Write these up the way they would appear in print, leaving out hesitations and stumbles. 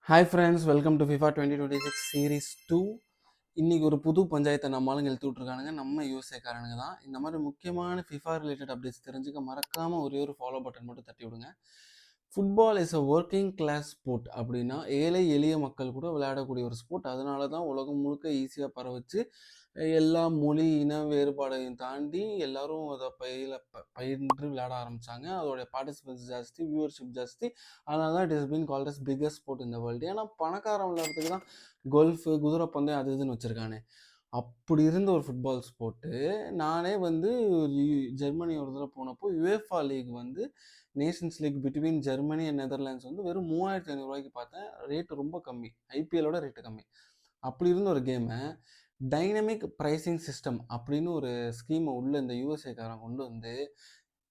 Hi friends, welcome to FIFA 2026 series 2. இன்னைக்கு ஒரு புது பஞ்சாயத்தை நம்ம ஆளுங்க இழுத்து விட்ருக்கானுங்க. நம்ம யூஎஸ்ஏக்காரனுங்க தான். இந்த மாதிரி முக்கியமான ஃபிஃபா ரிலேட்டட் அப்டேட்ஸ் தெரிஞ்சுக்க மறக்காமல் ஒரே ஒரு ஃபாலோ பட்டன் மட்டும் தட்டி விடுங்க. Football is a working class sport. அப்படின்னா ஏழை எளிய மக்கள் கூட விளையாடக்கூடிய ஒரு ஸ்போர்ட். அதனால தான் உலகம் முழுக்க ஈஸியாக பரவச்சு எல்லா மொழி இன வேறுபாடையும் தாண்டி எல்லாரும் அதை பயின்று விளையாட ஆரம்பித்தாங்க. அதோடைய பார்ட்டிசிபென்ட்ஸ் ஜாஸ்தி, வியூவர்ஷிப் ஜாஸ்தி. அதனால தான் it is been called as biggest sport இந்த வேர்ல்டு. ஏன்னா பணக்காரன் விளையாடுறதுக்கு தான் கோல்ஃபு, குதிரை பந்தயம் அது இதுன்னு வச்சுருக்கானே. அப்படி இருந்த ஒரு ஃபுட்பால் ஸ்போர்ட்டு நானே வந்து ஜெர்மனி ஒரு தடவை போனப்போ யுஎஃபா லீக் வந்து nations league between Germany and Netherlands வந்து வெறும் 3500 பார்த்தேன். ரேட்டு ரொம்ப கம்மி, ஐபிஎல்லோட ரேட்டு கம்மி. அப்படி இருந்த ஒரு கேமை டைனமிக் ப்ரைஸிங் சிஸ்டம் அப்படின்னு ஒரு ஸ்கீமை உள்ள இந்த யூஎஸ்ஏக்காரன் கொண்டு வந்து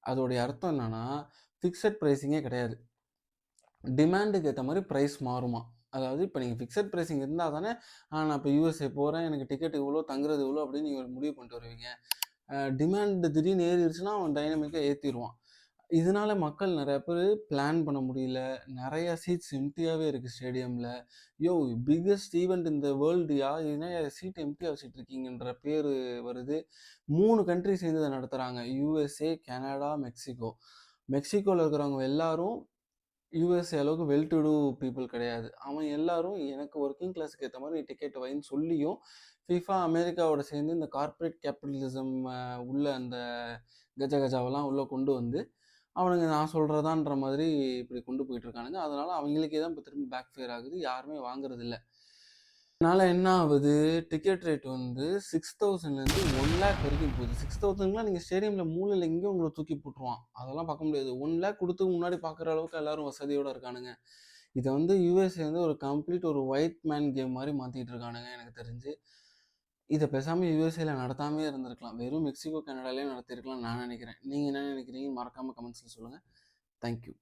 அதோடைய அர்த்தம் என்னன்னா ஃபிக்ஸட் ப்ரைஸிங்கே கிடையாது, டிமாண்டுக்கு ஏற்ற மாதிரி ப்ரைஸ் மாறுமா. அதாவது இப்போ நீங்கள் ஃபிக்ஸட் ப்ரைஸிங் இருந்தால் தானே நான் இப்போ யூஎஸ்ஏ போகிறேன், எனக்கு டிக்கெட் இவ்வளோ, தங்குறது இவ்வளோ அப்படின்னு நீங்கள் முடிவு பண்ணிட்டு வருவீங்க. டிமாண்டு திடீர்னு ஏறிடுச்சுன்னா அவன் டைனமிக்காக ஏற்றிடுவான். இதனால மக்கள் நிறைய பேர் பிளான் பண்ண முடியல. நிறைய சீட்ஸ் எம்டியாகவே இருக்குது ஸ்டேடியமில். யோ, பிக்கஸ்ட் ஈவெண்ட் இந்த வேர்ல்டுயா, இதுனா சீட் எம்டியாக வச்சுட்டு இருக்கீங்கன்ற பேர் வருது. 3 கண்ட்ரி சேர்ந்து இதை நடத்துகிறாங்க: யூஎஸ்ஏ, கனடா, மெக்சிகோ. மெக்சிகோவில் இருக்கிறவங்க எல்லாரும் யூஎஸ்ஏ அளவுக்கு வெல் டு டூ பீப்புள் கிடையாது. அவன் எல்லாரும் எனக்கு ஒர்க்கிங் கிளாஸுக்கு ஏற்ற மாதிரி டிக்கெட் வைன்னு சொல்லியும் ஃபிஃபா அமெரிக்காவோட சேர்ந்து இந்த கார்ப்பரேட் கேபிட்டலிசம் உள்ள அந்த கஜாவெல்லாம் உள்ளே கொண்டு வந்து அவனுங்க நான் சொல்கிறதான்ற மாதிரி இப்படி கொண்டு போயிட்டுருக்கானுங்க. அதனால் அவங்களுக்கே தான் இப்போ திரும்ப பேக் ஃபேர் ஆகுது, யாருமே வாங்குறது இல்லை. அதனால் என்ன ஆகுது, டிக்கெட் ரேட் வந்து 6000லேருந்து 1,00,000 வரைக்கும் போகுது. 6000க்குலாம் நீங்கள் ஸ்டேடியமில் மூலையில் எங்கேயும் உங்களை தூக்கி போட்டுருவான். அதெல்லாம் பார்க்க முடியாது. 1,00,000 கொடுத்து முன்னாடி பார்க்குற அளவுக்கு எல்லாரும் வசதியோடு இருக்கானுங்க. இதை வந்து யூஎஸ்ஏ வந்து ஒரு கம்ப்ளீட் ஒரு ஒயிட் மேன் கேம் மாதிரி மாற்றிட்டு இருக்கானுங்க எனக்கு தெரிஞ்சு. இதை பேசாமல் யூஎஸ்ஏல நடத்தாமே இருந்திருக்கலாம், வெறும் மெக்சிகோ கனடாலே நடத்திருக்கலாம் நான் நினைக்கிறேன். நீங்கள் என்ன நினைக்கிறீங்கன்னு மறக்காமல் கமெண்ட்ஸில் சொல்லுங்கள். தேங்க்யூ.